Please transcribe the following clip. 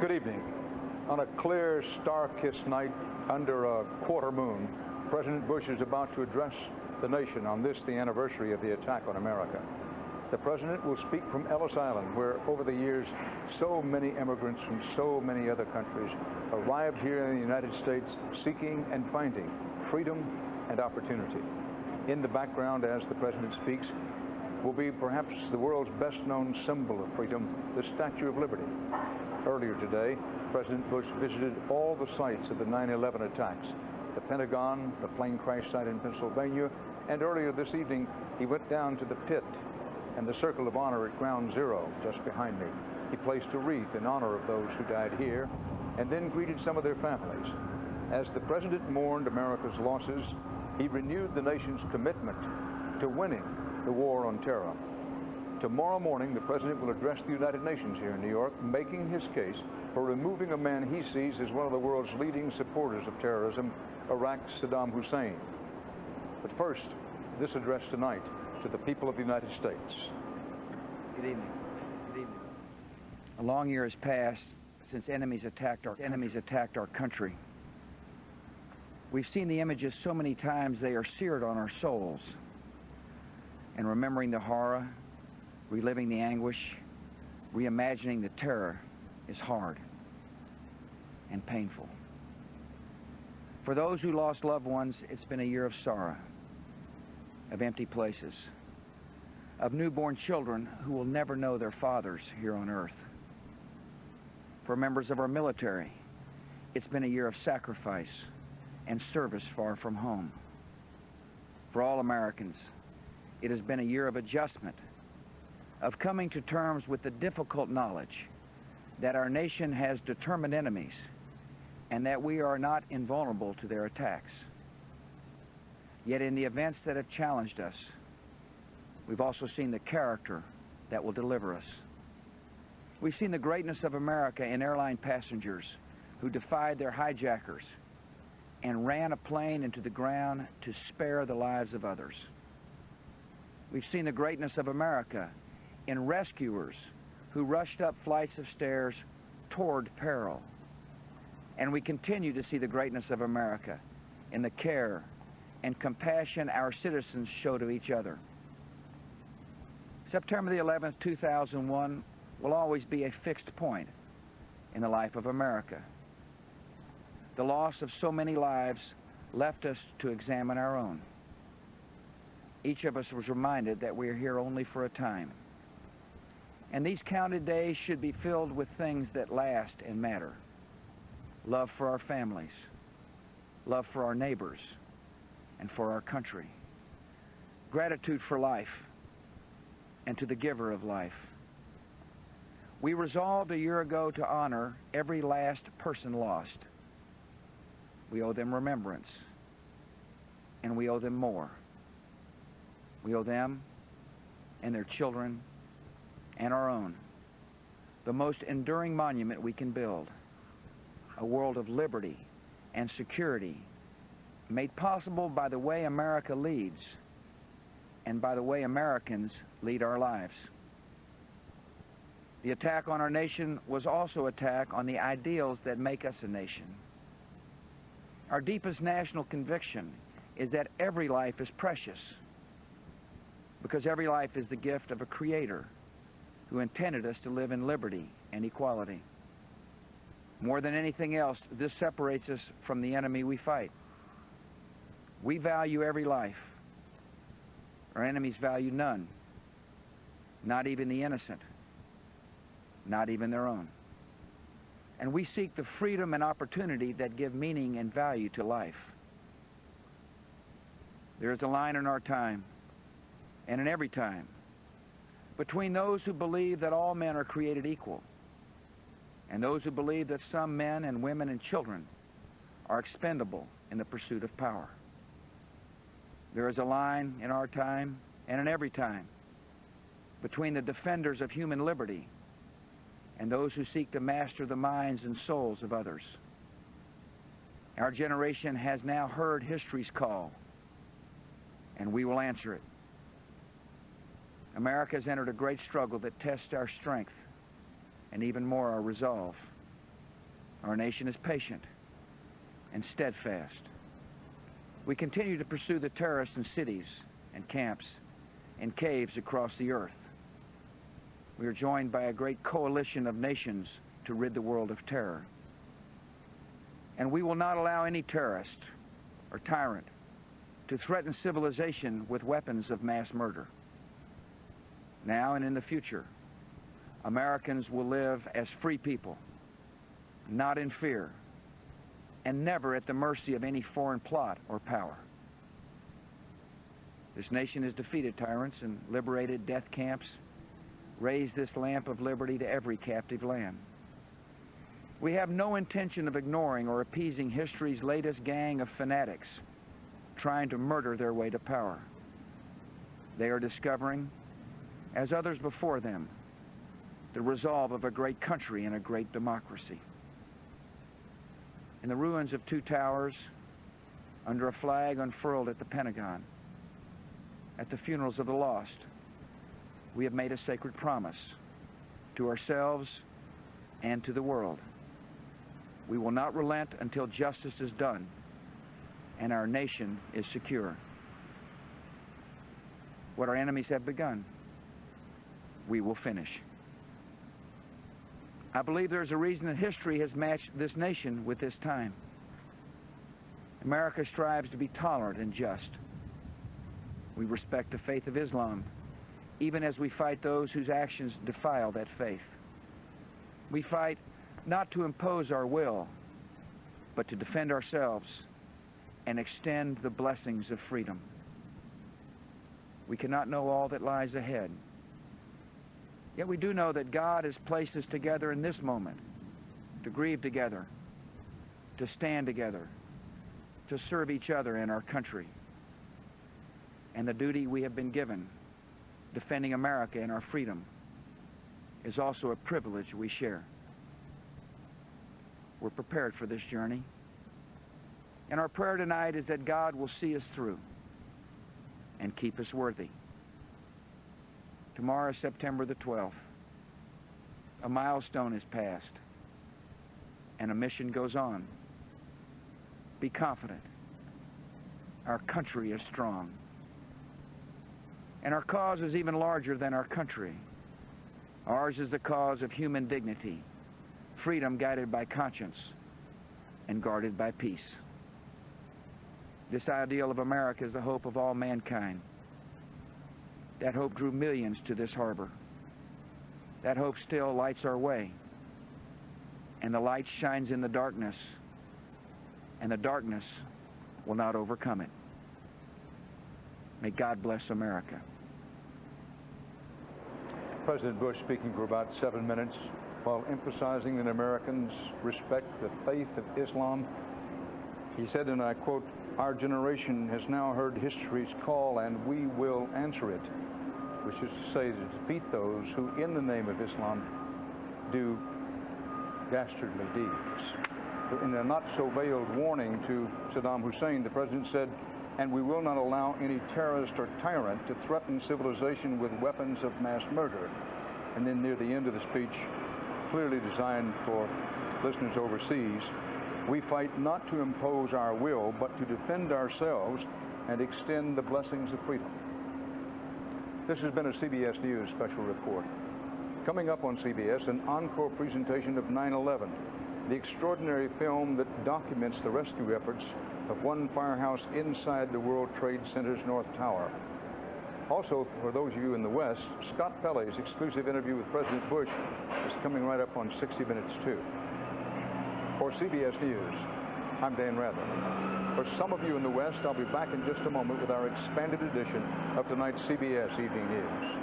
Good evening. On a clear, star-kissed night under a quarter moon, President Bush is about to address the nation on this, the anniversary of the attack on America. The president will speak from Ellis Island, where over the years, so many immigrants from so many other countries arrived here in the United States seeking and finding freedom and opportunity. In the background, as the president speaks, will be perhaps the world's best-known symbol of freedom, the Statue of Liberty. Earlier today, President Bush visited all the sites of the 9/11 attacks, the Pentagon, the plane crash site in Pennsylvania, and earlier this evening, he went down to the pit and the Circle of Honor at Ground Zero, just behind me. He placed a wreath in honor of those who died here, and then greeted some of their families. As the president mourned America's losses, he renewed the nation's commitment to winning the war on terror. Tomorrow morning, the president will address the United Nations here in New York, making his case for removing a man he sees as one of the world's leading supporters of terrorism, Iraq's Saddam Hussein. But first, this address tonight to the people of the United States. Good evening. Good evening. A long year has passed since enemies attacked our country. We've seen the images so many times they are seared on our souls. And remembering the horror, reliving the anguish, reimagining the terror is hard and painful. For those who lost loved ones, it's been a year of sorrow, of empty places, of newborn children who will never know their fathers here on earth. For members of our military, it's been a year of sacrifice and service far from home. For all Americans, it has been a year of adjustment, of coming to terms with the difficult knowledge that our nation has determined enemies and that we are not invulnerable to their attacks. Yet in the events that have challenged us, we've also seen the character that will deliver us. We've seen the greatness of America in airline passengers who defied their hijackers and ran a plane into the ground to spare the lives of others. We've seen the greatness of America in rescuers who rushed up flights of stairs toward peril. And we continue to see the greatness of America in the care and compassion our citizens show to each other. September the 11th, 2001 will always be a fixed point in the life of America. The loss of so many lives left us to examine our own. Each of us was reminded that we are here only for a time. And these counted days should be filled with things that last and matter. Love for our families, love for our neighbors, and for our country. Gratitude for life and to the giver of life. We resolved a year ago to honor every last person lost. We owe them remembrance, and we owe them more. We owe them and their children and our own the most enduring monument we can build, a world of liberty and security made possible by the way America leads and by the way Americans lead our lives. The attack on our nation was also an attack on the ideals that make us a nation. Our deepest national conviction is that every life is precious, because every life is the gift of a Creator who intended us to live in liberty and equality. More than anything else, this separates us from the enemy we fight. We value every life. Our enemies value none, not even the innocent, not even their own. And we seek the freedom and opportunity that give meaning and value to life. There is a line in our time, and in every time, between those who believe that all men are created equal and those who believe that some men and women and children are expendable in the pursuit of power. There is a line in our time and in every time between the defenders of human liberty and those who seek to master the minds and souls of others. Our generation has now heard history's call, and we will answer it. America has entered a great struggle that tests our strength and even more our resolve. Our nation is patient and steadfast. We continue to pursue the terrorists in cities and camps and caves across the earth. We are joined by a great coalition of nations to rid the world of terror. And we will not allow any terrorist or tyrant to threaten civilization with weapons of mass murder. Now and in the future, Americans will live as free people, not in fear, and never at the mercy of any foreign plot or power. This nation has defeated tyrants and liberated death camps, raised this lamp of liberty to every captive land. We have no intention of ignoring or appeasing history's latest gang of fanatics trying to murder their way to power. They are discovering, as others before them, the resolve of a great country and a great democracy. In the ruins of two towers, under a flag unfurled at the Pentagon, at the funerals of the lost, we have made a sacred promise to ourselves and to the world. We will not relent until justice is done and our nation is secure. What our enemies have begun, we will finish. I believe there's a reason that history has matched this nation with this time. America strives to be tolerant and just. We respect the faith of Islam, even as we fight those whose actions defile that faith. We fight not to impose our will, but to defend ourselves and extend the blessings of freedom. We cannot know all that lies ahead. Yet we do know that God has placed us together in this moment to grieve together, to stand together, to serve each other and our country. And the duty we have been given, defending America and our freedom, is also a privilege we share. We're prepared for this journey. And our prayer tonight is that God will see us through and keep us worthy. Tomorrow is September the 12th. A milestone is passed, and a mission goes on. Be confident. Our country is strong. And our cause is even larger than our country. Ours is the cause of human dignity, freedom guided by conscience, and guarded by peace. This ideal of America is the hope of all mankind. That hope drew millions to this harbor. That hope still lights our way. And the light shines in the darkness, and the darkness will not overcome it. May God bless America. President Bush speaking for about 7 minutes while emphasizing that Americans respect the faith of Islam. He said, and I quote, "Our generation has now heard history's call and we will answer it," which is to say to defeat those who in the name of Islam do dastardly deeds. In a not-so-veiled warning to Saddam Hussein, the president said, "And we will not allow any terrorist or tyrant to threaten civilization with weapons of mass murder." And then near the end of the speech, clearly designed for listeners overseas, "We fight not to impose our will, but to defend ourselves and extend the blessings of freedom." This has been a CBS News special report. Coming up on CBS, an encore presentation of 9/11, the extraordinary film that documents the rescue efforts of one firehouse inside the World Trade Center's North Tower. Also, for those of you in the West, Scott Pelley's exclusive interview with President Bush is coming right up on 60 Minutes too. For CBS News, I'm Dan Rather. For some of you in the West, I'll be back in just a moment with our expanded edition of tonight's CBS Evening News.